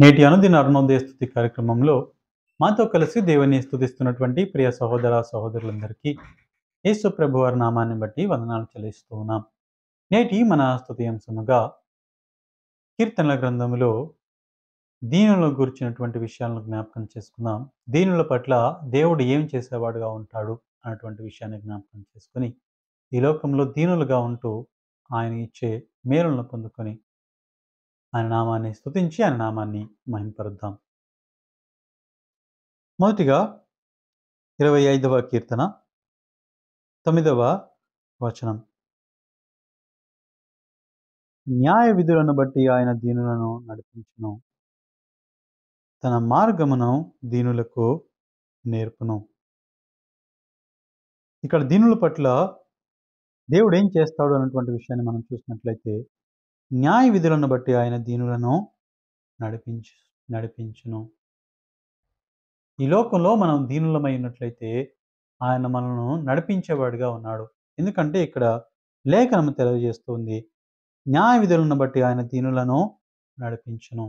నేటి అనుదిన అరుణోదయ స్తుతి కార్యక్రమంలో మాతో కలిసి దేవుని స్తుతిస్తున్నటువంటి ప్రియ సహోదర సహోదరులందరికీ యేసు ప్రభు వారి నామాన్ని బట్టి వందనాలు చెల్లిస్తూ ఉన్నాం. నేటి మన స్తుతి అంశముగా కీర్తనల గ్రంథములో దీనులను గురించినటువంటి విషయాలను జ్ఞాపకం చేసుకుందాం. దీనుల పట్ల దేవుడు ఏం చేసేవాడుగా ఉంటాడు అన్నటువంటి విషయాన్ని జ్ఞాపకం చేసుకొని ఈ లోకంలో దీనులుగా ఉంటూ ఆయన ఇచ్చే మేలులను పొందుకొని ఆయన నామాన్ని స్తుతించి ఆయన నామాన్ని మహింపరుద్దాం. మొదటిగా 25వ కీర్తన 9వ వచనం. న్యాయ విధులను బట్టి ఆయన దీనులను నడిపించును, తన మార్గమును దీనులకు నేర్పును. ఇక్కడ దీనుల పట్ల దేవుడు ఏం చేస్తాడు అన్నటువంటి విషయాన్ని మనం చూసినట్లయితే, న్యాయ విధులను బట్టి ఆయన దీనులను నడిపించును. ఈ లోకంలో మనం దీనులమై ఉన్నట్లయితే ఆయన మనల్ని నడిపించేవాడిగా ఉన్నాడు. ఎందుకంటే ఇక్కడ లేఖనం తెలియజేస్తుంది, న్యాయ విధులను బట్టి ఆయన దీనులను నడిపించును.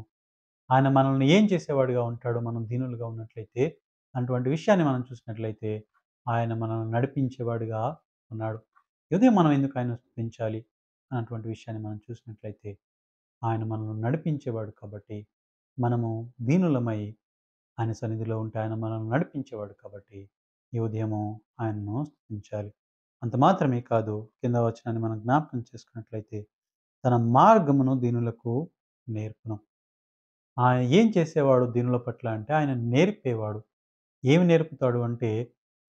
ఆయన మనల్ని ఏం చేసేవాడిగా ఉంటాడు మనం దీనులుగా ఉన్నట్లయితే? అటువంటి విషయాన్ని మనం చూసినట్లయితే ఆయన మనల్ని నడిపించేవాడిగా ఉన్నాడు. ఉదయం మనం ఎందుకు ఆయన స్తుతించాలి అన్నటువంటి విషయాన్ని మనం చూసినట్లయితే ఆయన మనల్ని నడిపించేవాడు కాబట్టి, మనము దీనులమై ఆయన సన్నిధిలో ఉంటే ఆయన మనల్ని నడిపించేవాడు కాబట్టి ఈ ఉదయము ఆయనను స్తుతించాలి. అంత మాత్రమే కాదు, కింద వచనాన్ని మనం జ్ఞాపకం చేసుకున్నట్లయితే తన మార్గమును దీనులకు నేర్పును. ఆయన ఏం చేసేవాడు దీనుల పట్ల అంటే ఆయన నేర్పేవాడు. ఏమి నేర్పుతాడు అంటే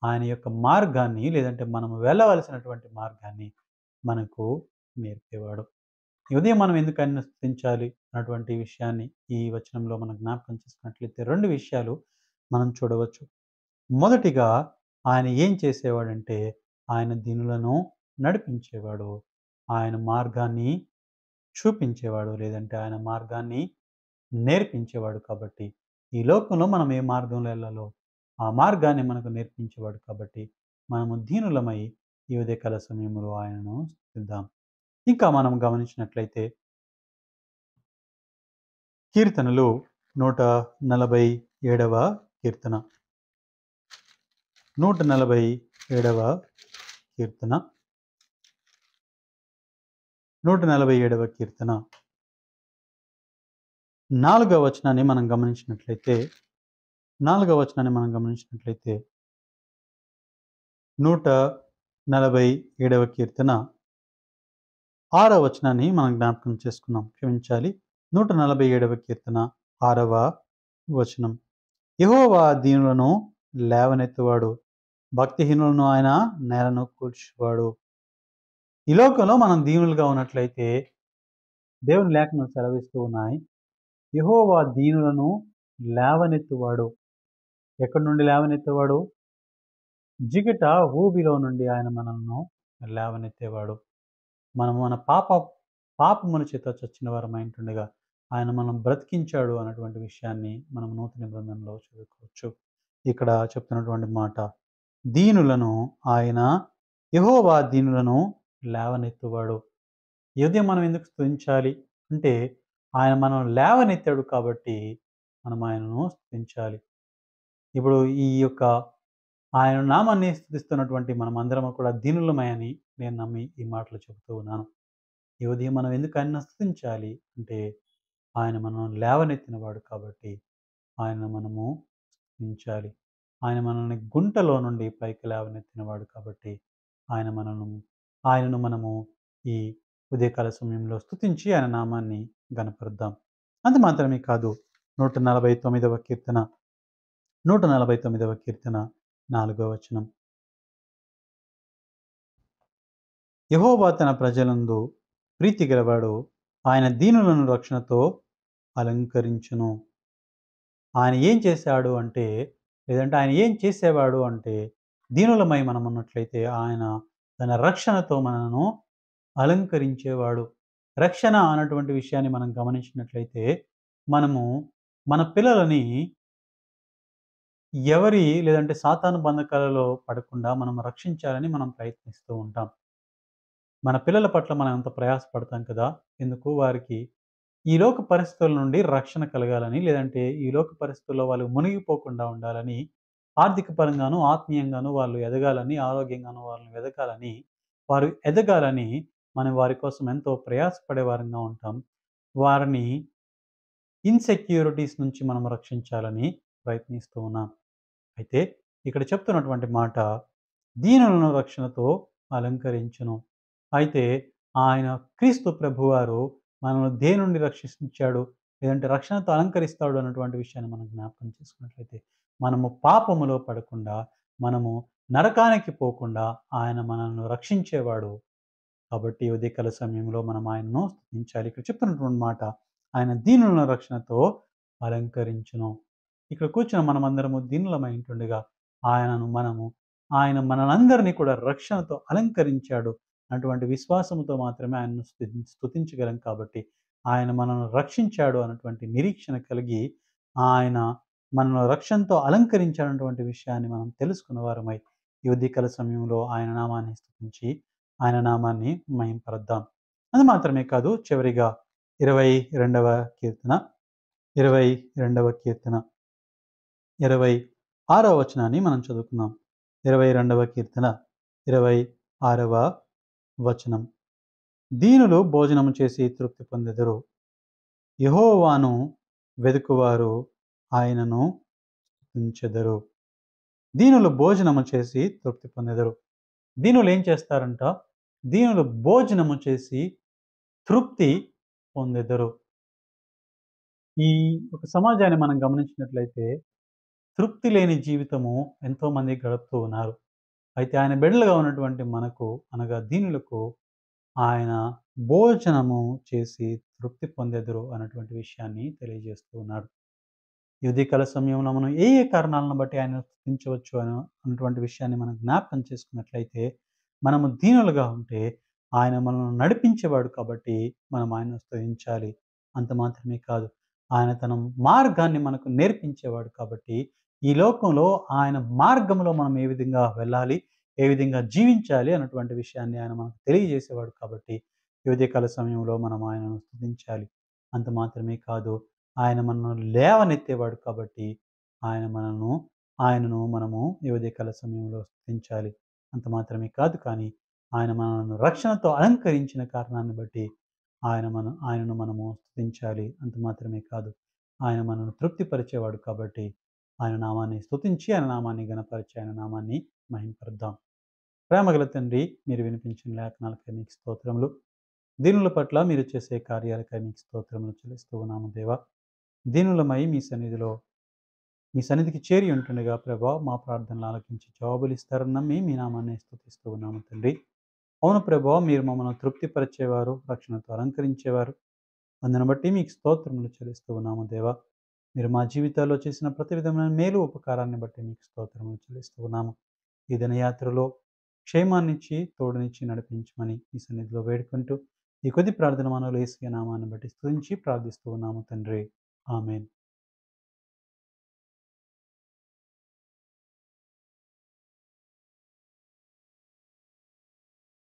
ఆయన యొక్క మార్గాన్ని, లేదంటే మనము వెళ్ళవలసినటువంటి మార్గాన్ని మనకు నేర్పేవాడు. ఈ ఉదయం మనం ఎందుకు ఆయన్ని స్తుతించాలి అన్నటువంటి విషయాన్ని ఈ వచనంలో మనం జ్ఞాపకం చేసుకున్నట్లయితే 2 విషయాలు మనం చూడవచ్చు. మొదటిగా ఆయన ఏం చేసేవాడంటే ఆయన దీనులను నడిపించేవాడు. ఆయన మార్గాన్ని చూపించేవాడు, లేదంటే ఆయన మార్గాన్ని నేర్పించేవాడు. కాబట్టి ఈ లోకంలో మనం ఏ మార్గంలో వెళ్ళాలో ఆ మార్గాన్ని మనకు నేర్పించేవాడు కాబట్టి మనము దీనులమై ఈ ఉదయకాల సమయంలో ఆయనను స్తుతిద్దాం. ఇంకా మనం గమనించినట్లయితే కీర్తనలు 147వ కీర్తన 147వ కీర్తన 147వ కీర్తన 4వ వచనాన్ని మనం గమనించినట్లయితే 147వ కీర్తన 6వ వచనాన్ని మనం జ్ఞాపకం చేసుకున్నాం. క్షమించాలి, 147వ కీర్తన 6వ వచనం. యెహోవా దీనులను లేవనెత్తువాడు, భక్తిహీనులను ఆయన నేలను కూల్చువాడు. ఈ లోకంలో మనం దీనులుగా ఉన్నట్లయితే దేవుని లేఖనం సెలవిస్తూ ఉన్నాయి, యెహోవా దీనులను లేవనెత్తువాడు. ఎక్కడి నుండి లేవనెత్తేవాడు? జిగట ఊబిలో నుండి ఆయన మనల్ని లేవనెత్తేవాడు. మనం మన పాపముల చేత చచ్చిన వారమై ఉంటుండగా ఆయన మనం బ్రతికించాడు అన్నటువంటి విషయాన్ని మనం నూతన నిబంధనలో చదువుకోవచ్చు. ఇక్కడ చెప్తున్నటువంటి మాట, దీనులను ఆయన యెహోవా దీనులను లేవనెత్తువాడు. ఈ ఉదయం మనం ఎందుకు స్తుతించాలి అంటే ఆయన మనం లేవనెత్తాడు కాబట్టి మనం ఆయనను స్తుతించాలి. ఇప్పుడు ఈ యొక్క ఆయన నామాన్ని స్తుతిస్తున్నటువంటి మనం అందరం కూడా దీనులమని నేను నమ్మి ఈ మాటలు చెబుతూ ఉన్నాను. ఈ ఉదయం మనం ఎందుకు ఆయనను స్తుతించాలి అంటే ఆయన మనం లేవనెత్తినవాడు కాబట్టి ఆయన మనము స్తుతించాలి. ఆయన మనల్ని గుంటలో నుండి పైకి లేవనెత్తినవాడు కాబట్టి ఆయనను మనము ఈ ఉదయకాల సమయంలో స్తుతించి ఆయన నామాన్ని ఘనపరుద్దాం. అంత మాత్రమే కాదు, 149వ కీర్తన 4వ వచనం. యెహోవా తన ప్రజలందు ప్రీతి గలవాడు, ఆయన దీనులను రక్షణతో అలంకరించును. ఆయన ఏం చేశాడు అంటే, లేదంటే ఆయన ఏం చేసేవాడు అంటే, దీనులమై మనం ఉన్నట్లయితే ఆయన తన రక్షణతో మనను అలంకరించేవాడు. రక్షణ అన్నటువంటి విషయాన్ని మనం గమనించినట్లయితే మనము మన పిల్లలని లేదంటే సాతాను బంధకాలలో పడకుండా మనం రక్షించాలని మనం ప్రయత్నిస్తూ ఉంటాం. మన పిల్లల పట్ల మనం ఎంత ప్రయాసపడతాం కదా! ఎందుకు? వారికి ఈ లోక పరిస్థితుల నుండి రక్షణ కలగాలని, లేదంటే ఈ లోక పరిస్థితుల్లో వాళ్ళు మునిగిపోకుండా ఉండాలని, ఆర్థిక పరంగాను, ఆత్మీయంగాను వాళ్ళు ఎదగాలని, ఆరోగ్యంగాను వాళ్ళు ఎదగాలని, వారు ఎదగాలని మనం వారి కోసం ఎంతో ప్రయాసపడే వారంగా ఉంటాం. వారిని ఇన్‌సెక్యూరిటీస్ నుంచి మనం రక్షించాలని ప్రయత్నిస్తూ ఉన్నాం. అయితే ఇక్కడ చెప్తున్నటువంటి మాట, దీనులను రక్షణతో అలంకరించును. అయితే ఆయన క్రీస్తు ప్రభువారు మనల్ని దేని నుండి రక్షించాడు? లేదంటే రక్షణతో అలంకరిస్తాడు అన్నటువంటి విషయాన్ని మనం జ్ఞాపకం చేసుకున్నట్లయితే, మనము పాపములో పడకుండా, మనము నరకానికి పోకుండా ఆయన మనల్ని రక్షించేవాడు. కాబట్టి ఈ ఉదయకాల సమయంలో మనం ఆయనను స్తుతించాలి. ఇక్కడ చెప్తున్నటువంటి మాట, ఆయన దీనులను రక్షణతో అలంకరించును. ఇక్కడ కూర్చున్న మనమందరము దీనులమై ఉంటుండగా, ఆయన మనలందరినీ కూడా రక్షణతో అలంకరించాడు. అటువంటి విశ్వాసముతో మాత్రమే ఆయనను స్తుతించగలం కాబట్టి, ఆయన మనల్ని రక్షించాడు అన్నటువంటి నిరీక్షణ కలిగి, ఆయన మనల్ని రక్షణతో అలంకరించాడన్నటువంటి విషయాన్ని మనం తెలుసుకున్న వారమై, ఈ ఉదయకాల సమయంలో ఆయన నామాన్ని స్తుతించి, ఆయన నామాన్ని మహింపరుద్దాం. అది మాత్రమే కాదు, చివరిగా 22వ కీర్తన, 22వ కీర్తన 26వ వచనాన్ని మనం చదువుకుందాం. 22వ కీర్తన 26వ వచనం. దీనులు భోజనము చేసి తృప్తి పొందెదరు. యెహోవాను వెదుకువారు ఆయనను స్తుతించెదరు. దీనులు భోజనము చేసి తృప్తి పొందెదరు. దీనులు ఏం చేస్తారంట? దీనులు భోజనము చేసి తృప్తి పొందెదరు. ఈ ఒక సమాజాన్ని మనం గమనించినట్లయితే, తృప్తి లేని జీవితము ఎంతోమంది గడుపుతూ ఉన్నారు. అయితే ఆయన బిడ్డలుగా ఉన్నటువంటి మనకు, అనగా దీనులకు ఆయన భోజనము చేసి తృప్తి పొందెదరు అన్నటువంటి విషయాన్ని తెలియజేస్తూ ఉన్నాడు. ఈ ఉదయకాల సమయంలో మనం ఏ ఏ కారణాలను బట్టి ఆయనను స్తుతించవచ్చు అన్నటువంటి విషయాన్ని మనం జ్ఞాపకం చేసుకున్నట్లయితే, మనము దీనులుగా ఉంటే ఆయన మనల్ని నడిపించేవాడు కాబట్టి మనం ఆయనను స్తుతించాలి. అంత మాత్రమే కాదు, ఆయన తన మార్గాన్ని మనకు నేర్పించేవాడు కాబట్టి, ఈ లోకంలో ఆయన మార్గంలో మనం ఏ విధంగా వెళ్ళాలి, ఏ విధంగా జీవించాలి అన్నటువంటి విషయాన్ని ఆయన మనకు తెలియజేసేవాడు కాబట్టి, ఈ ఉదయకాల సమయంలో మనం ఆయనను స్తుతించాలి. అంత మాత్రమే కాదు, ఆయన మనల్ని లేవనెత్తేవాడు కాబట్టి, ఆయనను మనము ఈ ఉదయకాల సమయంలో స్తుతించాలి. అంత మాత్రమే కాదు కానీ, ఆయన మనల్ని రక్షణతో అలంకరించిన కారణాన్ని బట్టి ఆయనను మనము స్తుతించాలి. అంత మాత్రమే కాదు, ఆయన మనల్ని తృప్తిపరిచేవాడు కాబట్టి, ఆయన నామాన్ని స్తుతించి, ఆయన నామాన్ని ఘనపరిచి, ఆయన నామాన్ని మహింపరుద్దాం. ప్రేమగల తండ్రి, మీరు వినిపించిన లేఖనాలకై మీకు స్తోత్రములు. దీనుల పట్ల మీరు చేసే కార్యాలకై మీకు స్తోత్రములు చెల్లిస్తూ ఉన్నాము దేవా. దీనులమై మీ సన్నిధికి చేరి ఉంటుండగా ప్రభా, మా ప్రార్థనలు ఆలకించి జవాబులు ఇస్తారని నమ్మి మీ నామాన్ని స్తుతిస్తూ ఉన్నాము తండ్రి. అవును ప్రభా, మీరు మమ్మల్ని తృప్తిపరిచేవారు, రక్షణతో అలంకరించేవారు. అందును బట్టి మీకు స్తోత్రములు చెల్లిస్తూ ఉన్నాము దేవా. మీరు మా జీవితాల్లో చేసిన ప్రతి విధమైన మేలు ఉపకారాన్ని బట్టి మీకు స్తోత్రములు చెల్లిస్తూ ఉన్నాము. ఈ దినయాత్రలో క్షేమాన్నిచ్చి, తోడునిచ్చి నడిపించమని ఈ సన్నిధిలో వేడుకుంటూ, ఈ కొద్ది ప్రార్థన మనలో యేసయ్య నామాన్ని బట్టి స్తుతించి ప్రార్థిస్తూ ఉన్నాము తండ్రి. ఆమేన్.